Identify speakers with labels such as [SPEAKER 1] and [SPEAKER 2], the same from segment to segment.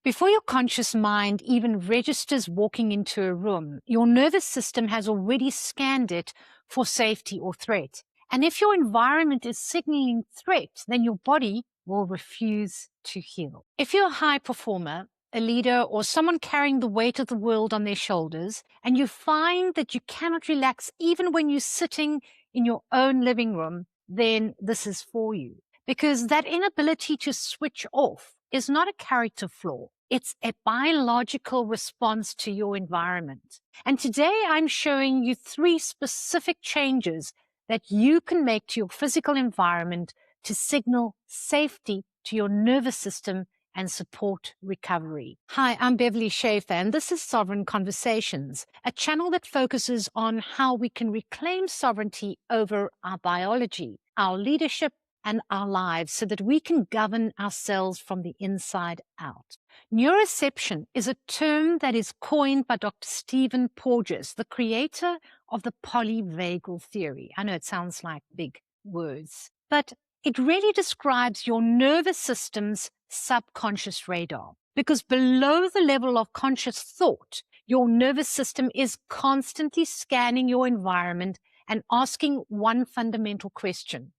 [SPEAKER 1] Before your conscious mind even registers walking into a room, your nervous system has already scanned it for safety or threat. And if your environment is signaling threat, then your body will refuse to heal. If you're a high performer, a leader, or someone carrying the weight of the world on their shoulders, and you find that you cannot relax even when you're sitting in your own living room, then this is for you. Because that inability to switch off is not a character flaw. It's a biological response to your environment. And today I'm showing you 3 specific changes that you can make to your physical environment to signal safety to your nervous system and support recovery. Hi, I'm Beverley Schafer, and this is Sovereign Conversations, a channel that focuses on how we can reclaim sovereignty over our biology, our leadership, and our lives so that we can govern ourselves from the inside out. Neuroception is a term that is coined by Dr. Stephen Porges, the creator of the polyvagal theory. I know it sounds like big words, but it really describes your nervous system's subconscious radar, because below the level of conscious thought, your nervous system is constantly scanning your environment and asking one fundamental question: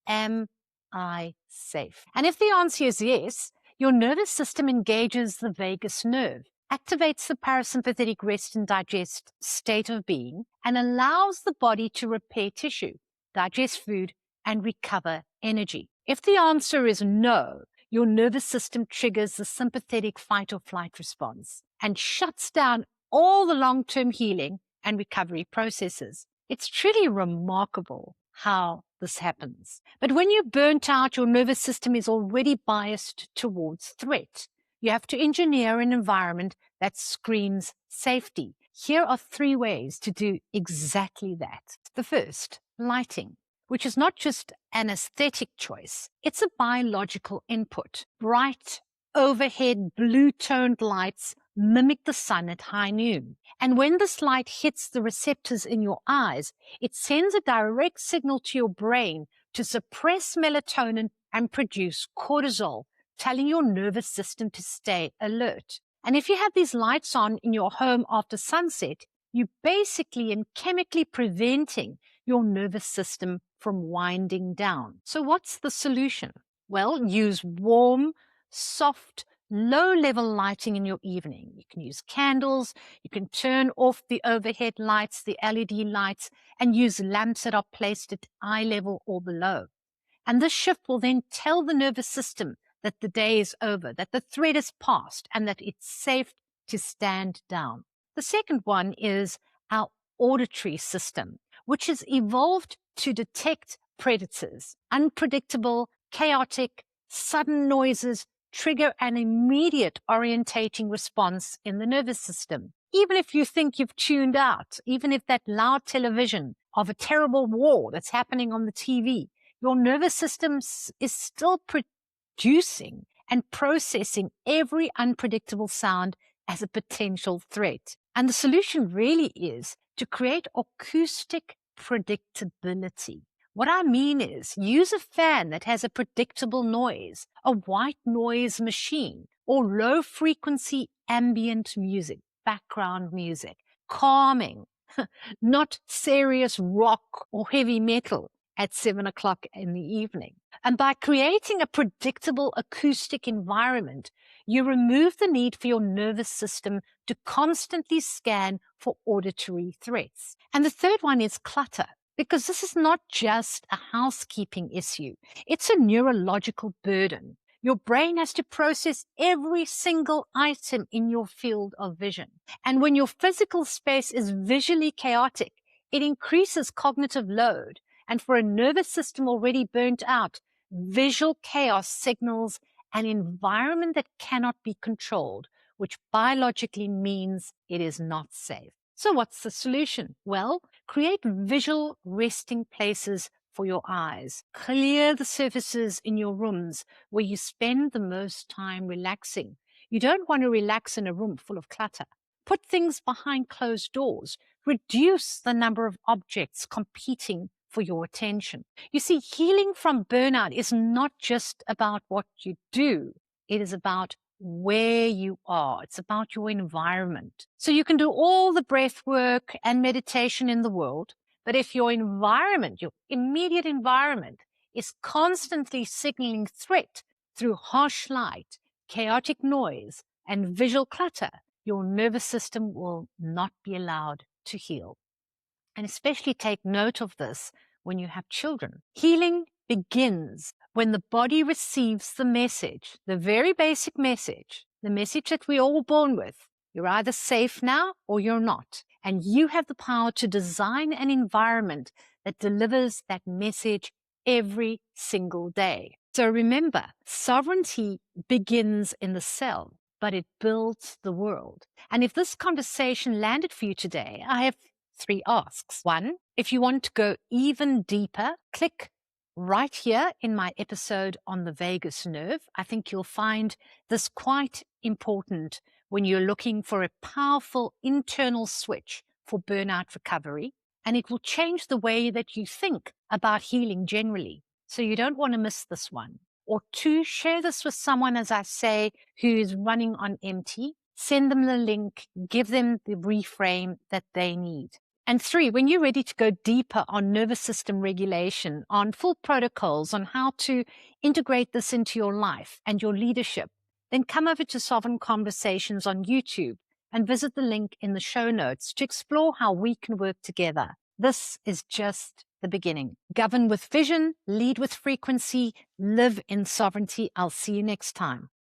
[SPEAKER 1] am I safe? And if the answer is yes, your nervous system engages the vagus nerve, activates the parasympathetic rest and digest state of being, and allows the body to repair tissue, digest food, and recover energy. If the answer is no, your nervous system triggers the sympathetic fight or flight response and shuts down all the long-term healing and recovery processes. It's truly remarkable how this happens. But when you're burnt out, your nervous system is already biased towards threat. You have to engineer an environment that screams safety. Here are 3 ways to do exactly that. The first, lighting, which is not just an aesthetic choice, it's a biological input. Bright, overhead, blue-toned lights mimic the sun at high noon. And when this light hits the receptors in your eyes, it sends a direct signal to your brain to suppress melatonin and produce cortisol, telling your nervous system to stay alert. And if you have these lights on in your home after sunset, you're basically and chemically preventing your nervous system from winding down. So what's the solution? Well, use warm, soft, low-level lighting in your evening. You can use candles, you can turn off the overhead lights, the LED lights, and use lamps that are placed at eye level or below. And this shift will then tell the nervous system that the day is over, that the threat is past, and that it's safe to stand down. The second one is our auditory system, which has evolved to detect predators. Unpredictable, chaotic, sudden noises trigger an immediate orientating response in the nervous system. Even if you think you've tuned out, even if that loud television of a terrible war that's happening on the TV, your nervous system is still producing and processing every unpredictable sound as a potential threat. And the solution really is to create acoustic predictability. What I mean is, use a fan that has a predictable noise, a white noise machine, or low-frequency ambient music, background music, calming, not serious rock or heavy metal at 7 o'clock in the evening. And by creating a predictable acoustic environment, you remove the need for your nervous system to constantly scan for auditory threats. And the third one is clutter, because this is not just a housekeeping issue. It's a neurological burden. Your brain has to process every single item in your field of vision. And when your physical space is visually chaotic, it increases cognitive load. And for a nervous system already burnt out, visual chaos signals an environment that cannot be controlled, which biologically means it is not safe. So what's the solution? Well, create visual resting places for your eyes. Clear the surfaces in your rooms where you spend the most time relaxing. You don't want to relax in a room full of clutter. Put things behind closed doors. Reduce the number of objects competing for your attention. You see, healing from burnout is not just about what you do. It is about where you are. It's about your environment. So you can do all the breath work and meditation in the world, but if your environment, your immediate environment, is constantly signaling threat through harsh light, chaotic noise, and visual clutter, your nervous system will not be allowed to heal. And especially take note of this when you have children. Healing begins when the body receives the message, the very basic message, the message that we're all born with. You're either safe now or you're not. And you have the power to design an environment that delivers that message every single day. So remember, sovereignty begins in the cell, but it builds the world. And if this conversation landed for you today, I have 3 asks. 1, if you want to go even deeper, click right here in my episode on the vagus nerve. I think you'll find this quite important when you're looking for a powerful internal switch for burnout recovery, and it will change the way that you think about healing generally. So you don't want to miss this one. Or 2, share this with someone, as I say, who is running on empty. Send them the link, give them the reframe that they need. And 3, when you're ready to go deeper on nervous system regulation, on full protocols, on how to integrate this into your life and your leadership, then come over to Sovereign Conversations on YouTube and visit the link in the show notes to explore how we can work together. This is just the beginning. Govern with vision, lead with frequency, live in sovereignty. I'll see you next time.